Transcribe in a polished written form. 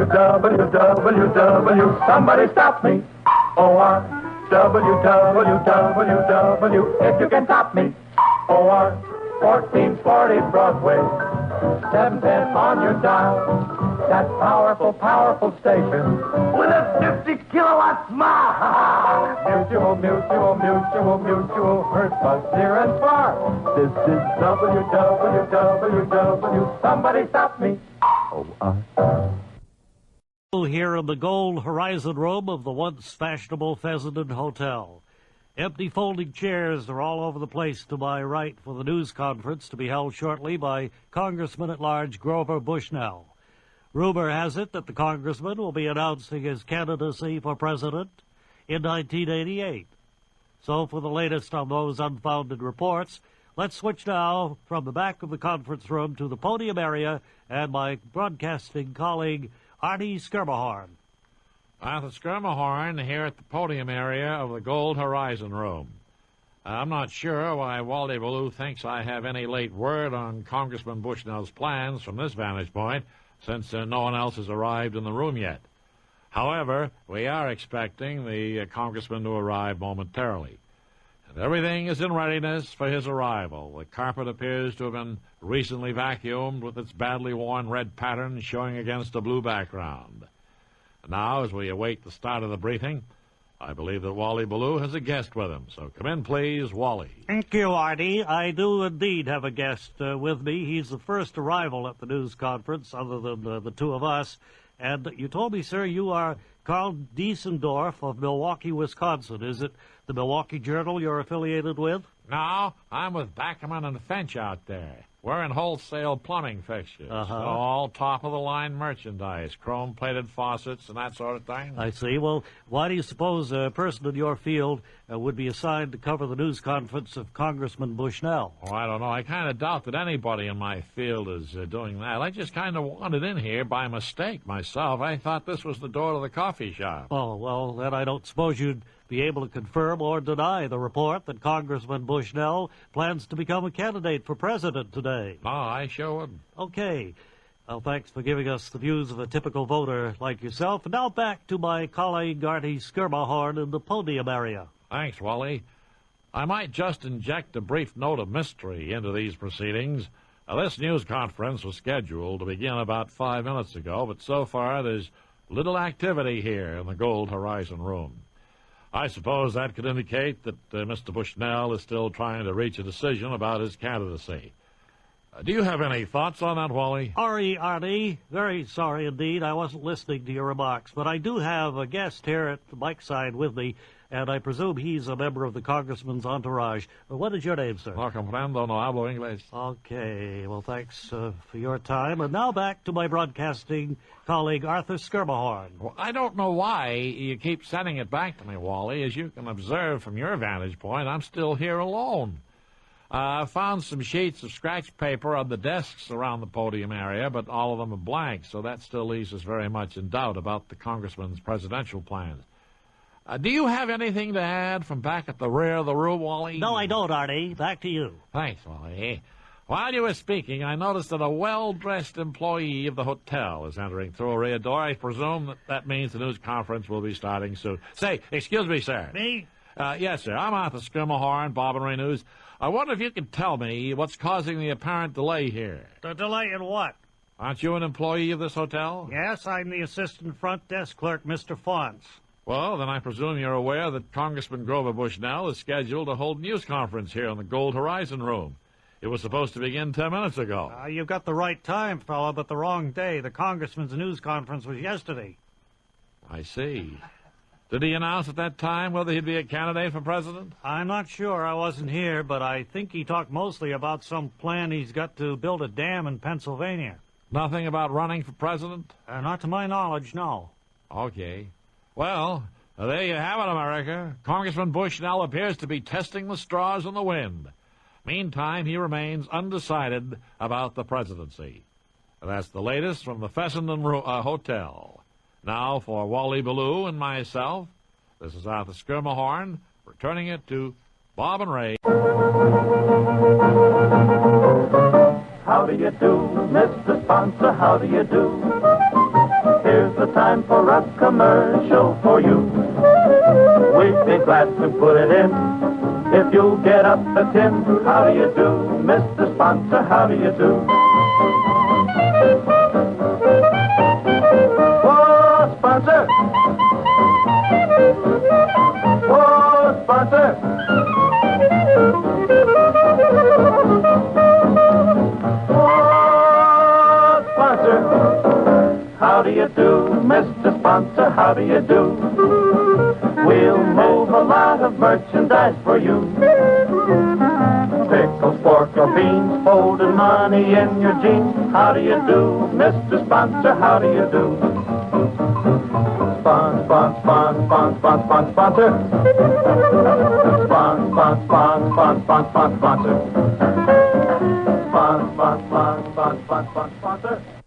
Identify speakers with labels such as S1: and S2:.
S1: W. Somebody stop me. OR. W. If you can stop me. OR. 1440 Broadway. 710 on your dial. That powerful, powerful station with a 50-kilowatt smile. Mutual, heard buzz near and far. This is W. Somebody stop me.
S2: Here in the Gold Horizon room of the once fashionable Fessenden Hotel. Empty folding chairs are all over the place to my right for the news conference to be held shortly by Congressman-at-Large Grover Bushnell. Rumor has it that the congressman will be announcing his candidacy for president in 1988. So for the latest on those unfounded reports, let's switch now from the back of the conference room to the podium area and my broadcasting colleague, Artie Skirmahorn.
S3: Arthur Skirmahorn here at the podium area of the Gold Horizon room. I'm not sure why Wally Ballou thinks I have any late word on Congressman Bushnell's plans from this vantage point, since no one else has arrived in the room yet. However, we are expecting the congressman to arrive momentarily. And everything is in readiness for his arrival. The carpet appears to have been recently vacuumed with its badly worn red pattern showing against a blue background. And now, as we await the start of the briefing, I believe that Wally Ballou has a guest with him. So come in, please, Wally.
S2: Thank you, Artie. I do indeed have a guest with me. He's the first arrival at the news conference, other than the two of us. And you told me, sir, you are Carl Diesendorf of Milwaukee, Wisconsin. Is it the Milwaukee Journal you're affiliated with?
S3: No, I'm with Backerman and Finch out there. We're in wholesale plumbing fixtures. All top-of-the-line merchandise, chrome-plated faucets and that sort of thing.
S2: I see. Well, why do you suppose a person in your field would be assigned to cover the news conference of Congressman Bushnell?
S3: Oh, I don't know. I kind of doubt that anybody in my field is doing that. I just kind of wandered in here by mistake myself. I thought this was the door to the coffee shop.
S2: Oh, well, then I don't suppose you'd be able to confirm or deny the report that Congressman Bushnell plans to become a candidate for president today.
S3: No, I sure wouldn't.
S2: Okay. Well, thanks for giving us the views of a typical voter like yourself. And now back to my colleague Artie Skirmahorn in the podium area.
S3: Thanks, Wally. I might just inject a brief note of mystery into these proceedings. This news conference was scheduled to begin about 5 minutes ago, but so far there's little activity here in the Gold Horizon room. I suppose that could indicate that Mr. Bushnell is still trying to reach a decision about his candidacy. Do you have any thoughts on that, Wally?
S2: Artie, very sorry indeed. I wasn't listening to your remarks, but I do have a guest here at the mic side with me, and I presume he's a member of the congressman's entourage. What is your name, sir?
S3: No comprendo, no hablo inglés.
S2: Okay, well, thanks for your time. And now back to my broadcasting colleague, Arthur Skirmahorn.
S3: Well, I don't know why you keep sending it back to me, Wally. As you can observe from your vantage point, I'm still here alone. I found some sheets of scratch paper on the desks around the podium area, but all of them are blank, so that still leaves us very much in doubt about the congressman's presidential plans. Do you have anything to add from back at the rear of the room, Wally?
S2: No, I don't, Artie. Back to you.
S3: Thanks, Wally. While you were speaking, I noticed that a well-dressed employee of the hotel is entering through a rear door. I presume that means the news conference will be starting soon. Say, excuse me, sir.
S2: Me?
S3: Yes, sir. I'm Arthur Skirmahorn, Bob and Ray News. I wonder if you can tell me what's causing the apparent delay here.
S2: The delay in what?
S3: Aren't you an employee of this hotel?
S2: Yes, I'm the assistant front desk clerk, Mr. Fonz.
S3: Well, then I presume you're aware that Congressman Grover Bushnell is scheduled to hold a news conference here in the Gold Horizon room. It was supposed to begin 10 minutes ago.
S2: You've got the right time, fella, but the wrong day. The congressman's news conference was yesterday.
S3: I see. Did he announce at that time whether he'd be a candidate for president?
S2: I'm not sure. I wasn't here, but I think he talked mostly about some plan he's got to build a dam in Pennsylvania.
S3: Nothing about running for president?
S2: Not to my knowledge, no.
S3: Okay. Well, there you have it, America. Congressman Bushnell appears to be testing the straws in the wind. Meantime, he remains undecided about the presidency. That's the latest from the Fessenden Hotel. Now, for Wally Ballou and myself, this is Arthur Skirmahorn, returning it to Bob and Ray.
S1: How do you do, Mr. Sponsor? How do you do? here's the time for a commercial for you. We'd be glad to put it in if you'll get up the tin. How do you do, Mr. Sponsor? How do you do? Whoa, sponsor! Whoa, sponsor! Whoa, sponsor! How do you do, Mr. Sponsor? How do you do? We'll move a lot of merchandise for you. Pickles, pork, or beans, folding money in your jeans. How do you do, Mr. Sponsor? How do you do? Sponsor. Sponsor. Sponsor.